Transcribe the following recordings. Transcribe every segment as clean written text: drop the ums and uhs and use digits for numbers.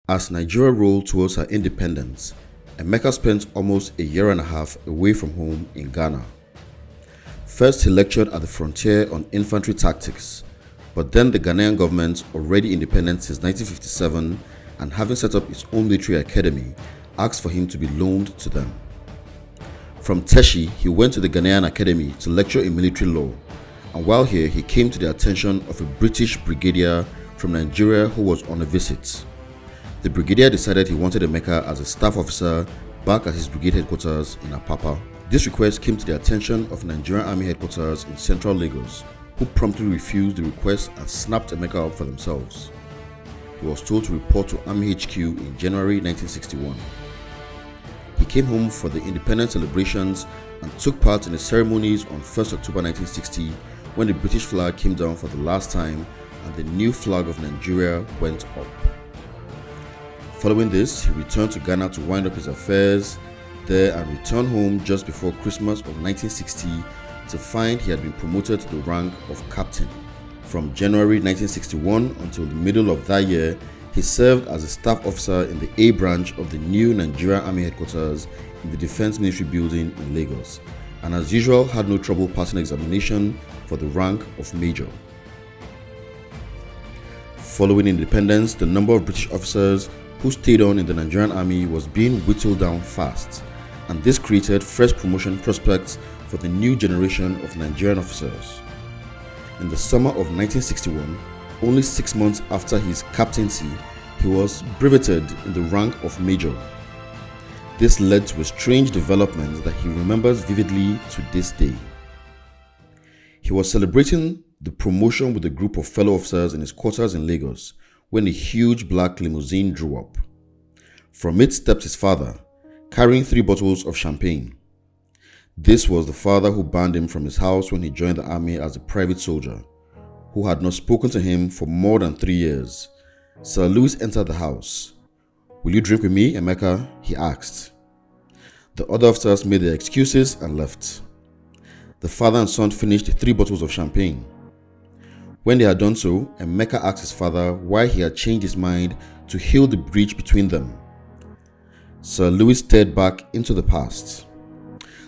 As Nigeria rolled towards her independence, Emeka spent almost a year and a half away from home in Ghana. First, he lectured at the frontier on infantry tactics, but then the Ghanaian government, already independent since 1957 and having set up its own military academy, asked for him to be loaned to them. From Teshi, he went to the Ghanaian Academy to lecture in military law, and while here, he came to the attention of a British brigadier from Nigeria who was on a visit. The brigadier decided he wanted Emeka as a staff officer back at his brigade headquarters in Apapa. This request came to the attention of Nigerian Army headquarters in central Lagos, who promptly refused the request and snapped Emeka up for themselves. He was told to report to Army HQ in January 1961. He came home for the independence celebrations and took part in the ceremonies on 1st October 1960 when the British flag came down for the last time and the new flag of Nigeria went up. Following this, he returned to Ghana to wind up his affairs there and returned home just before Christmas of 1960 to find he had been promoted to the rank of captain. From January 1961 until the middle of that year, he served as a staff officer in the A branch of the new Nigerian Army headquarters in the Defense Ministry building in Lagos, and as usual had no trouble passing examination for the rank of major. Following independence, the number of British officers who stayed on in the Nigerian Army was being whittled down fast, and this created fresh promotion prospects for the new generation of Nigerian officers. In the summer of 1961, only 6 months after his captaincy, he was breveted in the rank of major. This led to a strange development that he remembers vividly to this day. He was celebrating the promotion with a group of fellow officers in his quarters in Lagos when a huge black limousine drew up. From it stepped his father, carrying 3 bottles of champagne. This was the father who banned him from his house when he joined the army as a private soldier, who had not spoken to him for more than 3 years. Sir Louis entered the house. "Will you drink with me, Emeka?" he asked. The other officers made their excuses and left. The father and son finished 3 bottles of champagne. When they had done so, Emeka asked his father why he had changed his mind to heal the breach between them. Sir Louis stared back into the past.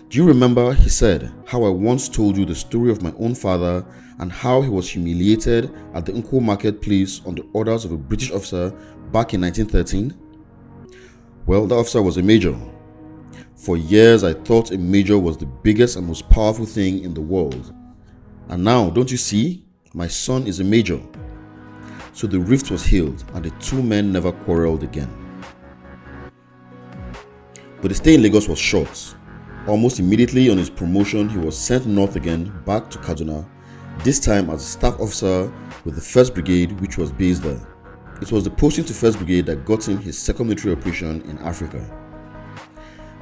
"Do you remember," he said, "how I once told you the story of my own father and how he was humiliated at the Ojukwu marketplace on the orders of a British officer back in 1913? Well, that officer was a major. For years I thought a major was the biggest and most powerful thing in the world. And now, don't you see? My son is a major." So the rift was healed and the 2 men never quarreled again. But the stay in Lagos was short. Almost immediately on his promotion, he was sent north again, back to Kaduna, this time as a staff officer with the 1st Brigade, which was based there. It was the posting to 1st Brigade that got him his second military operation in Africa.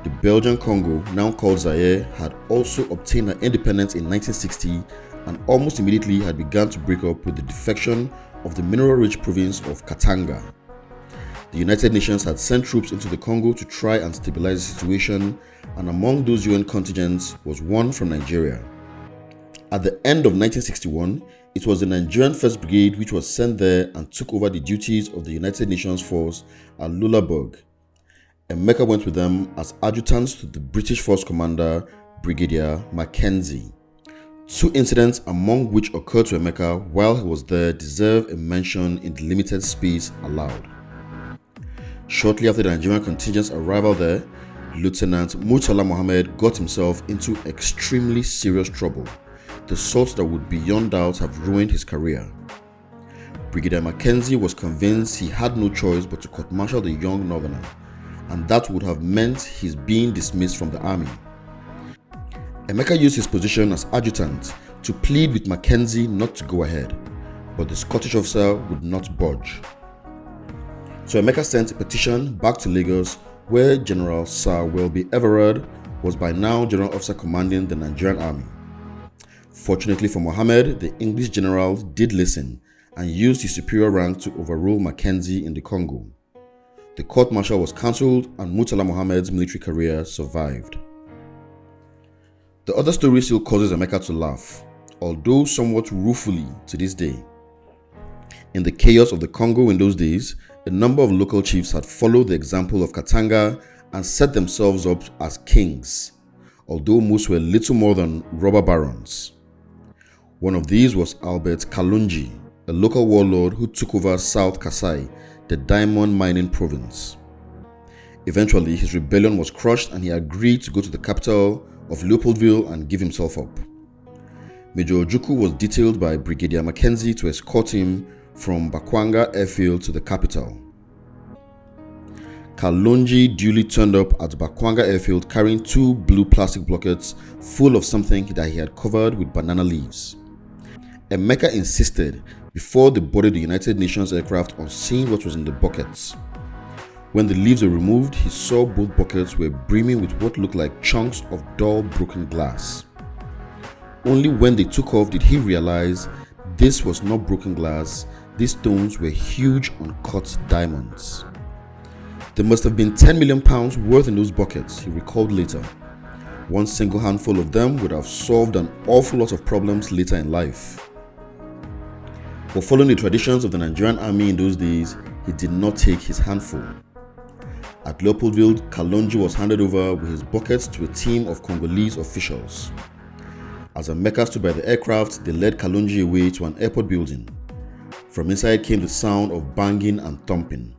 The Belgian Congo, now called Zaire, had also obtained her independence in 1960 and almost immediately had begun to break up with the defection of the mineral-rich province of Katanga. The United Nations had sent troops into the Congo to try and stabilize the situation, and among those UN contingents was one from Nigeria. At the end of 1961, it was the Nigerian 1st Brigade which was sent there and took over the duties of the United Nations force at Lullaburg. Emeka went with them as adjutants to the British force commander, Brigadier Mackenzie. 2 incidents among which occurred to Emeka while he was there deserve a mention in the limited space allowed. Shortly after the Nigerian contingent's arrival there, Lieutenant Murtala Mohammed got himself into extremely serious trouble, the sort that would beyond doubt have ruined his career. Brigadier Mackenzie was convinced he had no choice but to court-martial the young northerner, and that would have meant his being dismissed from the army. Emeka used his position as adjutant to plead with Mackenzie not to go ahead, but the Scottish officer would not budge. So Emeka sent a petition back to Lagos, where General Sir Welby Everard was by now General Officer commanding the Nigerian Army. Fortunately for Mohammed, the English general did listen and used his superior rank to overrule Mackenzie in the Congo. The court-martial was cancelled and Murtala Mohammed's military career survived. The other story still causes Emeka to laugh, although somewhat ruefully to this day. In the chaos of the Congo in those days, A number of local chiefs had followed the example of Katanga and set themselves up as kings, although most were little more than robber barons. One of these was Albert Kalunji, a local warlord who took over South Kasai, the diamond mining province. Eventually, his rebellion was crushed and he agreed to go to the capital of Leopoldville and give himself up. Major Ojukwu was detailed by Brigadier Mackenzie to escort him from Bakwanga airfield to the capital. Kalonji duly turned up at Bakwanga airfield carrying 2 blue plastic buckets full of something that he had covered with banana leaves. Emeka insisted before they boarded the United Nations aircraft on seeing what was in the buckets. When the leaves were removed, he saw both buckets were brimming with what looked like chunks of dull broken glass. Only when they took off did he realize this was not broken glass, these stones were huge uncut diamonds. There must have been £10 million worth in those buckets, he recalled later. One single handful of them would have solved an awful lot of problems later in life. But following the traditions of the Nigerian army in those days, he did not take his handful. At Leopoldville, Kalonji was handed over with his buckets to a team of Congolese officials. As Emeka stood by the aircraft, they led Kalonji away to an airport building. From inside came the sound of banging and thumping.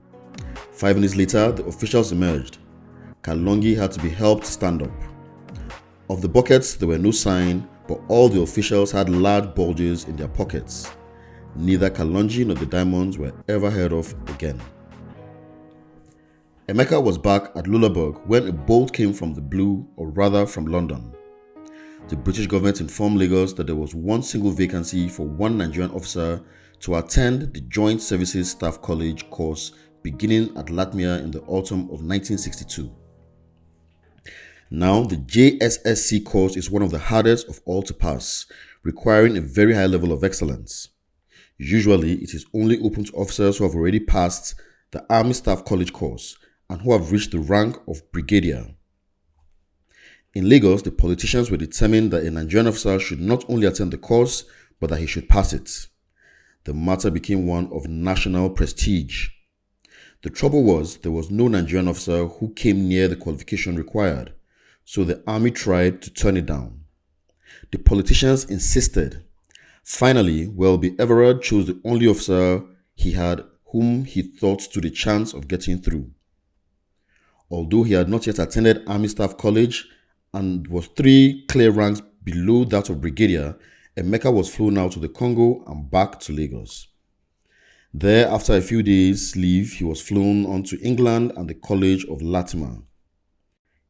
5 minutes later, the officials emerged. Kalonji had to be helped stand up. Of the buckets, there were no sign, but all the officials had large bulges in their pockets. Neither Kalonji nor the diamonds were ever heard of again. Emeka was back at Lullaburg when a bolt came from the blue, or rather from London. The British government informed Lagos that there was one single vacancy for one Nigerian officer to attend the Joint Services Staff College course beginning at Latmia in the autumn of 1962. Now, the JSSC course is one of the hardest of all to pass, requiring a very high level of excellence. Usually, it is only open to officers who have already passed the Army Staff College course and who have reached the rank of brigadier. In Lagos, the politicians were determined that a Nigerian officer should not only attend the course, but that he should pass it. The matter became one of national prestige. The trouble was, there was no Nigerian officer who came near the qualification required, so the army tried to turn it down. The politicians insisted. Finally, Welby Everard chose the only officer he had whom he thought stood a chance of getting through. Although he had not yet attended Army Staff College and was 3 clear ranks below that of brigadier, Emeka was flown out to the Congo and back to Lagos. There, after a few days' leave, he was flown on to England and the College of Latimer.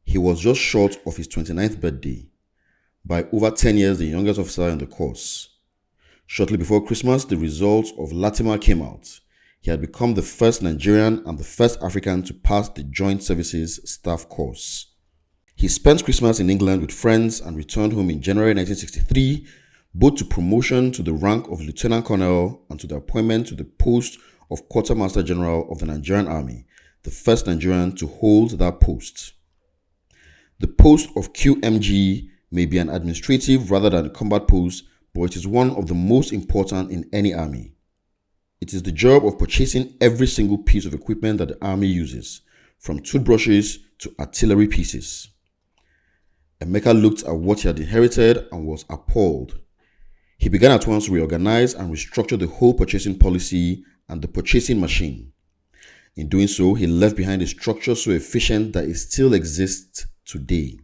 He was just short of his 29th birthday, by over 10 years the youngest officer in the course. Shortly before Christmas, the results of Latimer came out. He had become the first Nigerian and the first African to pass the Joint Services Staff course. He spent Christmas in England with friends and returned home in January 1963, both to promotion to the rank of Lieutenant Colonel and to the appointment to the post of Quartermaster General of the Nigerian Army, the first Nigerian to hold that post. The post of QMG may be an administrative rather than a combat post, but it is one of the most important in any army. It is the job of purchasing every single piece of equipment that the army uses, from toothbrushes to artillery pieces. Emeka looked at what he had inherited and was appalled. He began at once to reorganize and restructure the whole purchasing policy and the purchasing machine. In doing so, he left behind a structure so efficient that it still exists today.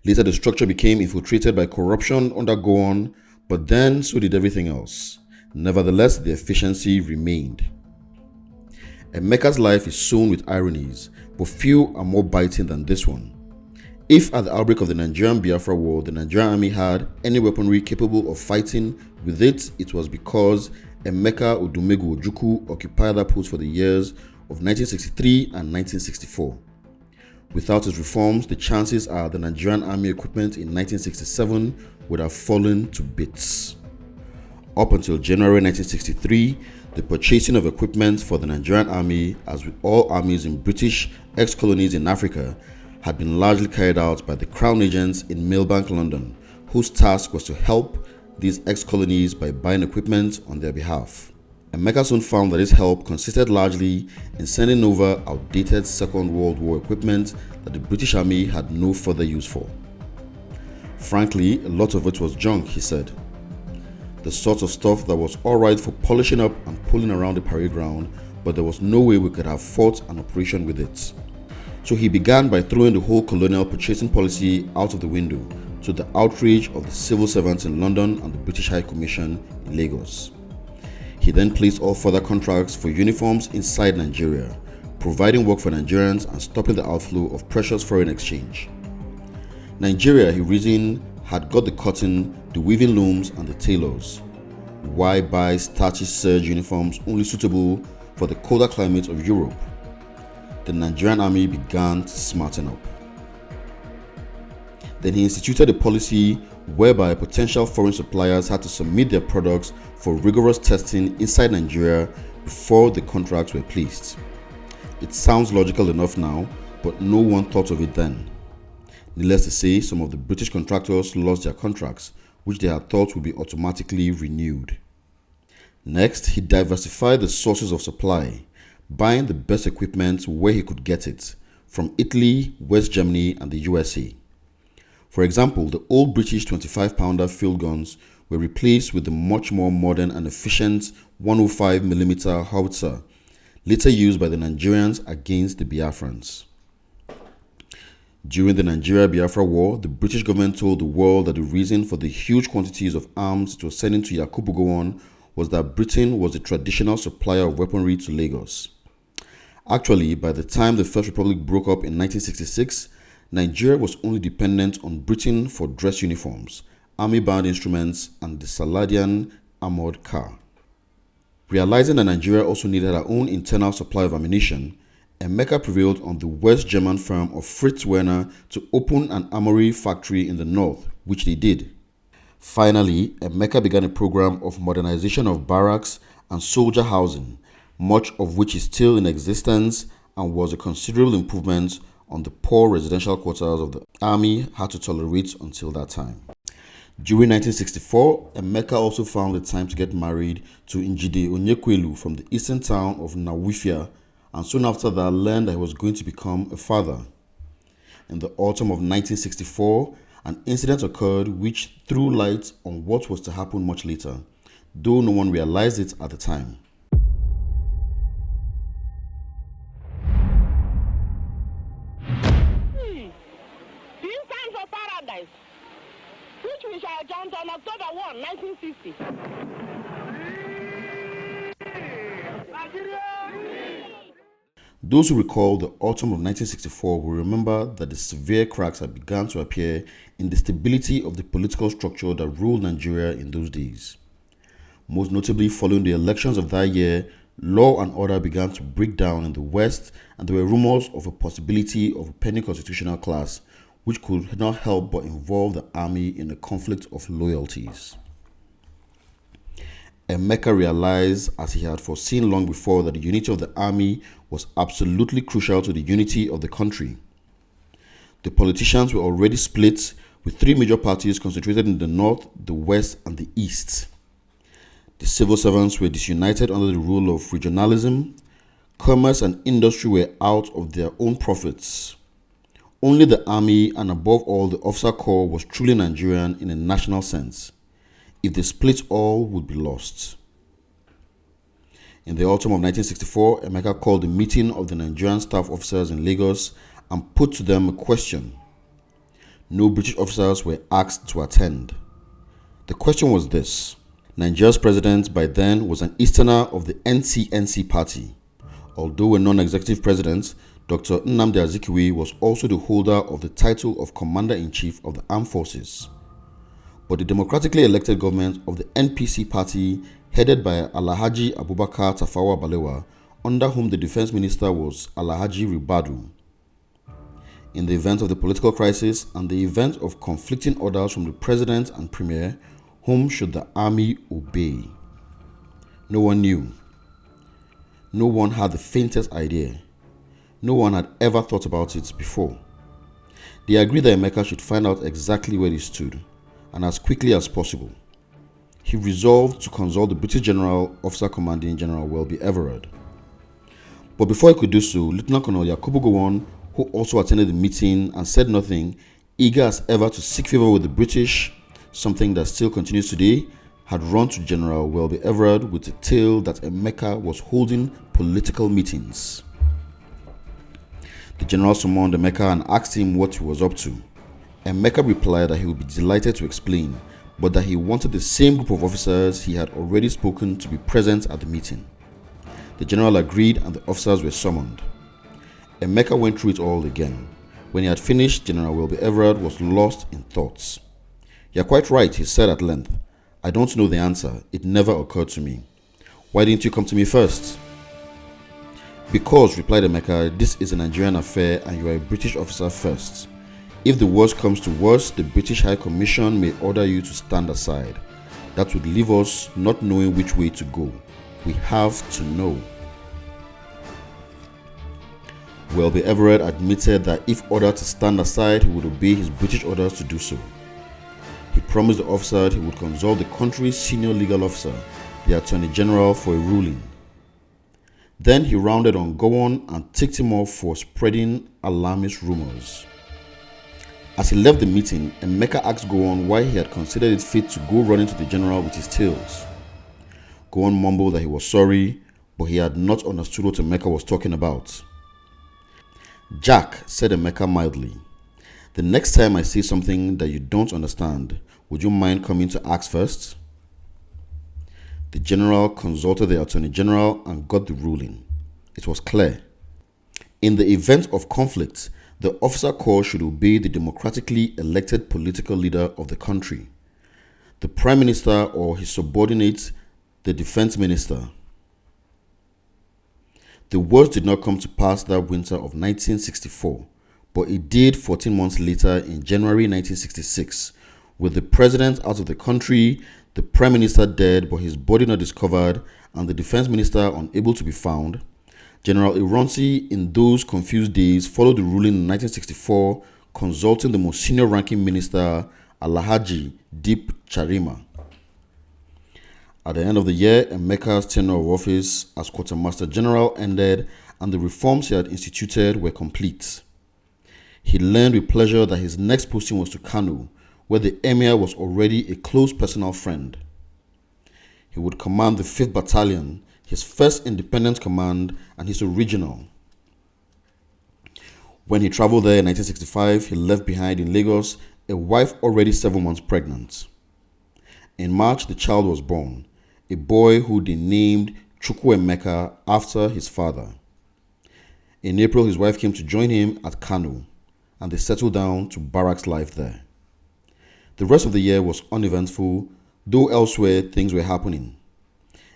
Later, the structure became infiltrated by corruption under Gowon, but then so did everything else. Nevertheless, the efficiency remained. Emeka's life is sown with ironies, but few are more biting than this one. If at the outbreak of the Nigerian Biafra War, the Nigerian army had any weaponry capable of fighting with it, it was because Emeka Odumegu Ojukwu occupied that post for the years of 1963 and 1964. Without his reforms, the chances are the Nigerian army equipment in 1967 would have fallen to bits. Up until January 1963, the purchasing of equipment for the Nigerian army, as with all armies in British ex-colonies in Africa, had been largely carried out by the Crown agents in Millbank, London, whose task was to help these ex-colonies by buying equipment on their behalf. Emeka soon found that his help consisted largely in sending over outdated Second World War equipment that the British Army had no further use for. Frankly, a lot of it was junk, he said. The sort of stuff that was alright for polishing up and pulling around the parade ground, but there was no way we could have fought an operation with it. So he began by throwing the whole colonial purchasing policy out of the window, to the outrage of the civil servants in London and the British High Commission in Lagos. He then placed all further contracts for uniforms inside Nigeria, providing work for Nigerians and stopping the outflow of precious foreign exchange. Nigeria, he reasoned, had got the cotton, the weaving looms, and the tailors. Why buy starchy serge uniforms only suitable for the colder climate of Europe? The Nigerian army began to smarten up. Then he instituted a policy whereby potential foreign suppliers had to submit their products for rigorous testing inside Nigeria before the contracts were placed. It sounds logical enough now, but no one thought of it then. Needless to say, some of the British contractors lost their contracts, which they had thought would be automatically renewed. Next, he diversified the sources of supply, buying the best equipment where he could get it, from Italy, West Germany, and the USA. For example, the old British 25-pounder field guns were replaced with the much more modern and efficient 105mm howitzer, later used by the Nigerians against the Biafrans. During the Nigeria-Biafra War, the British government told the world that the reason for the huge quantities of arms it was sending to Yakubu Gowon was that Britain was the traditional supplier of weaponry to Lagos. Actually, by the time the First Republic broke up in 1966, Nigeria was only dependent on Britain for dress uniforms, army-bound instruments, and the Saladian armored car. Realizing that Nigeria also needed her own internal supply of ammunition, Emeka prevailed on the West German firm of Fritz Werner to open an armory factory in the north, which they did. Finally, Emeka began a program of modernization of barracks and soldier housing, much of which is still in existence and was a considerable improvement on the poor residential quarters of the army had to tolerate until that time. During 1964, Emeka also found the time to get married to Njide Onyekwu from the eastern town of Nawifia, and soon after that learned that he was going to become a father. In the autumn of 1964, an incident occurred which threw light on what was to happen much later, though no one realized it at the time. Which we shall jump on October 1, 1960. Those who recall the autumn of 1964 will remember that the severe cracks had begun to appear in the stability of the political structure that ruled Nigeria in those days. Most notably, following the elections of that year, law and order began to break down in the West, and there were rumors of a possibility of a pending constitutional class which could not help but involve the army in a conflict of loyalties. Emeka realized, as he had foreseen long before, that the unity of the army was absolutely crucial to the unity of the country. The politicians were already split, with three major parties concentrated in the north, the west, and the east. The civil servants were disunited under the rule of regionalism. Commerce and industry were out of their own profits. Only the army, and above all the officer corps, was truly Nigerian in a national sense. If they split, all would be lost. In the autumn of 1964, Emeka called a meeting of the Nigerian staff officers in Lagos and put to them a question. No British officers were asked to attend. The question was this: Nigeria's president by then was an Easterner of the NCNC party. Although a non-executive president, Dr. Nnamdi Azikiwe was also the holder of the title of Commander-in-Chief of the Armed Forces. But the democratically elected government of the NPC party, headed by Alhaji Abubakar Tafawa Balewa, under whom the defense minister was Alhaji Ribadu. In the event of the political crisis and the event of conflicting orders from the president and premier, whom should the army obey? No one knew. No one had the faintest idea. No one had ever thought about it before. They agreed that Emeka should find out exactly where he stood, and as quickly as possible. he resolved to consult the British General Officer Commanding General Welby Everard. But before he could do so, Lieutenant Colonel Yakubu Gowon, who also attended the meeting and said nothing, eager as ever to seek favor with the British, something that still continues today, had run to General Welby Everard with a tale that Emeka was holding political meetings. The general summoned Emeka and asked him what he was up to. Emeka replied that he would be delighted to explain, but that he wanted the same group of officers he had already spoken to be present at the meeting. The general agreed and the officers were summoned. Emeka went through it all again. When he had finished, General Welby Everard was lost in thoughts. "You're quite right," he said at length. "I don't know the answer. It never occurred to me. Why didn't you come to me first?" "Because," replied Emeka, "this is a Nigerian affair and you are a British officer first. If the worst comes to worst, the British High Commission may order you to stand aside. That would leave us not knowing which way to go. We have to know." Welby Everard admitted that if ordered to stand aside, he would obey his British orders to do so. He promised the officer he would consult the country's senior legal officer, the Attorney General, for a ruling. Then he rounded on Gowon and ticked him off for spreading alarmist rumors. As he left the meeting, Emeka asked Gowon why he had considered it fit to go running to the general with his tales. Gowon mumbled that he was sorry, but he had not understood what Emeka was talking about. "Jack," said Emeka mildly, "the next time I say something that you don't understand, would you mind coming to ask first?" The general consulted the Attorney General and got the ruling. It was clear. In the event of conflict, the officer corps should obey the democratically elected political leader of the country, the Prime Minister or his subordinate, the Defense Minister. The worst did not come to pass that winter of 1964, but it did 14 months later in January 1966, with the president out of the country, the Prime Minister dead but his body not discovered, and the Defense Minister unable to be found. General Ironsi, in those confused days, followed the ruling in 1964, consulting the most senior ranking minister, Alhaji Deep Charima. At the end of the year, Emeka's tenure of office as Quartermaster General ended and the reforms he had instituted were complete. He learned with pleasure that his next posting was to Kano, where the Emir was already a close personal friend. He would command the 5th Battalion, his first independent command and his original. When he traveled there in 1965, he left behind in Lagos a wife already 7 months pregnant. In March, the child was born, a boy who they named Ojukwu Emeka after his father. In April, his wife came to join him at Kano, and they settled down to barracks life there. The rest of the year was uneventful, though elsewhere things were happening.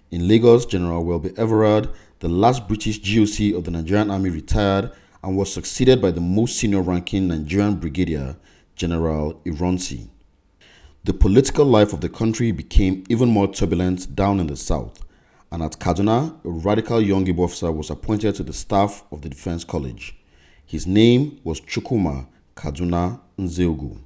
In Lagos, General Welby Everard, the last British GOC of the Nigerian Army, retired and was succeeded by the most senior-ranking Nigerian brigadier, General Ironsi. The political life of the country became even more turbulent down in the south, and at Kaduna, a radical young Igbo officer was appointed to the staff of the Defense College. His name was Chukwuma Kaduna Nzeogu.